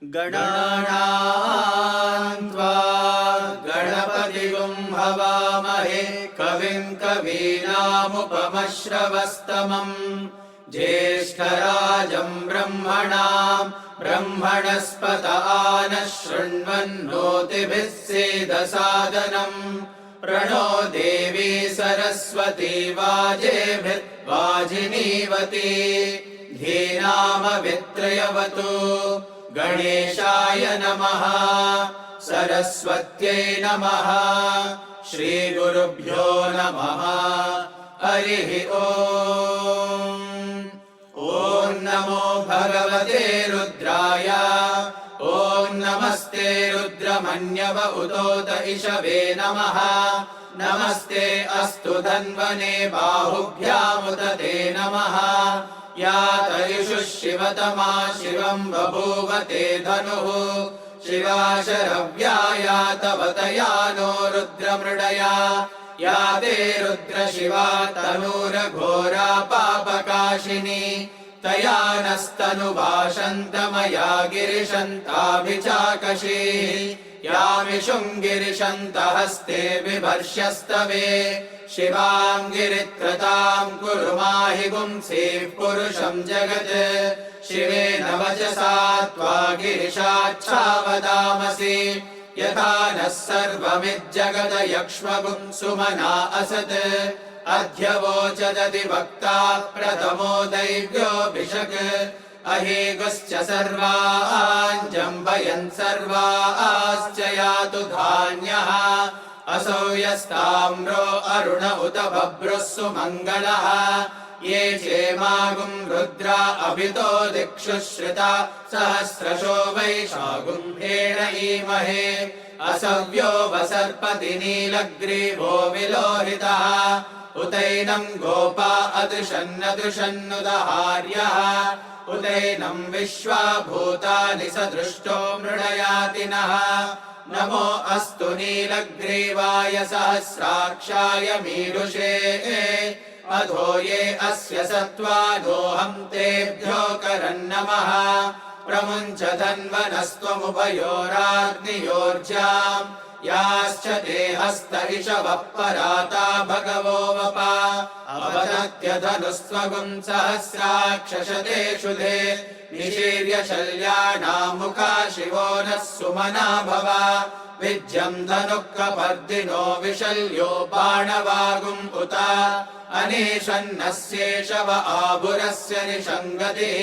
गणानां त्वा गणपतिगुं हवामहे कविं कवीनामुपमश्रवस्तमम् ज्येष्ठराजं ब्रह्मणां ब्रह्मणस्पत आनः शृण्वन्नोतिभिः सेदसादनम् प्रणो देवी सरस्वती वाजेभिर्वाजिनीवती धीनामवित्रयवतु गणेशाय नमः सरस्वत्यै नमः श्रीगुरुभ्यो नमः हरिः ॐ नमो भगवते रुद्राय ॐ नमस्ते रुद्रमन्यव उतोत इषवे नमः नमस्ते अस्तु धन्वने बाहुभ्यामुत ते नमः या तयुषुः शिवतमा शिवं बभूव ते धनुः शिवा शरव्या तव तया नो रुद्रमृडया या ते रुद्रशिवा तनूरघोरा पापकाशिनी तया नस्तनुभाषन्तमया गिरिशन्ताभिचाकशी यामिषुं गिरिशन्तहस्ते बिभर्ष्यस्तवे शिवां गिरित्रतां कुरु माहि पुंसीः पुरुषं जगत् शिवेन वचसा त्वा गिरिशाच्छावदामसि यथा नः सर्वमिज्जगद यक्ष्मगुं सुमना असत् अध्यवोचदधिवक्ता प्रथमो दैव्योऽभिषक् अहेगुश्च सर्वाञ्जम्बयन् सर्वाश्च यातु धान्यः असौ यस्ताम्रो अरुण उत बभ्रुः सुमङ्गलः ये चेमागुं रुद्रा अभितो दिक्षु श्रिता सहस्रशो वैशागुं हेण ईमहे असव्यो वसर्पति नीलग्रीवो विलोहितः उतैनं गोपा अदृशन्नदृशन्नुदहार्यः उतैनं विश्वा भूतानि सदृष्टो मृडयाति नः नमो अस्तु नीलग्रीवाय सहस्राक्षाय मीरुषे अधो ये अस्य सत्त्वादोऽहं तेभ्यो करन्नमः प्रमुञ्च धन्वनस्त्वमुभयोराग्नियोर्जाम् याश्च ते हस्त इषवः पराता भगवो वपा अवदत्य धनुस्त्वगुं सहस्राक्षशतेषु ते निशीर्य शल्यानामुखा शिवो नः सुमना भव विज्यं धनुः कपर्दिनो विशल्यो बाणवागुम् उत अनेशन्नस्येषव आभुरस्य निषङ्गतिः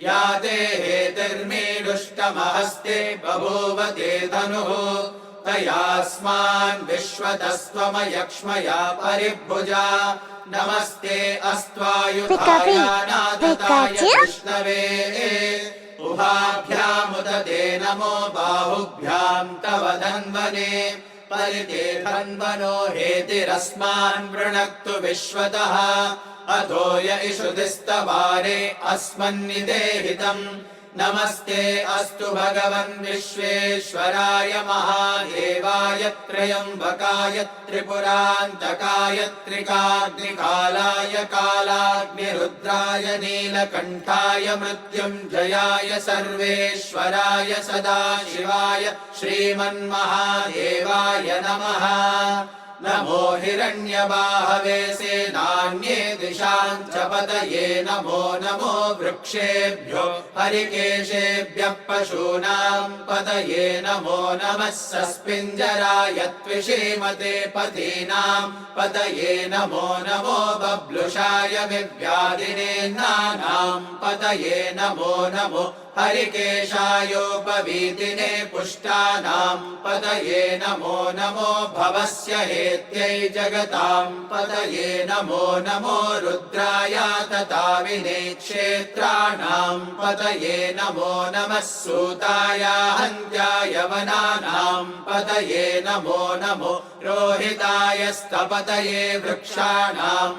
या ते हेतिर्मीडुष्टमहस्ते बभूव ते धनुः तयास्मान् विश्वतस्त्वमयक्ष्मया परिभुजा नमस्ते अस्त्वायुधाय नाथताय कृष्णवे उभाभ्यामुत ते नमो बाहुभ्यां तव धन्वने परिते धन्वनो हेतिरस्मान् वृणक्तु विश्वतः अथो य इषुधिस्तवारे अस्मन्निदेहितम् नमस्ते अस्तु भगवन् विश्वेश्वराय महादेवाय त्र्यम्बकाय त्रिपुरान्तकाय त्रिकाग्निकालाय कालाग्निरुद्राय नीलकण्ठाय मृत्युञ्जयाय सर्वेश्वराय सदाशिवाय श्रीमन्महादेवाय नमः नमो हिरण्यबाहवे सेनान्ये दिशां च पतये नमो नमो वृक्षेभ्यो हरिकेशेभ्यः पशूनां पतये नमो नमः सस्पिञ्जराय त्विषीमते पतीनां पतये नमो नमो बब्लुषाय विव्याधिनेन्नानां पतये नमो नमो हरिकेशायोपवीतिने पुष्टानां पतये नमो नमो भवस्य हेत्यै जगतां पतये नमो नमो रुद्राय तताविने क्षेत्राणां पतये नमो नमः सूताय हन्त्याय वनानां पतये नमो नमो रोहिताय स्तपतये वृक्षाणां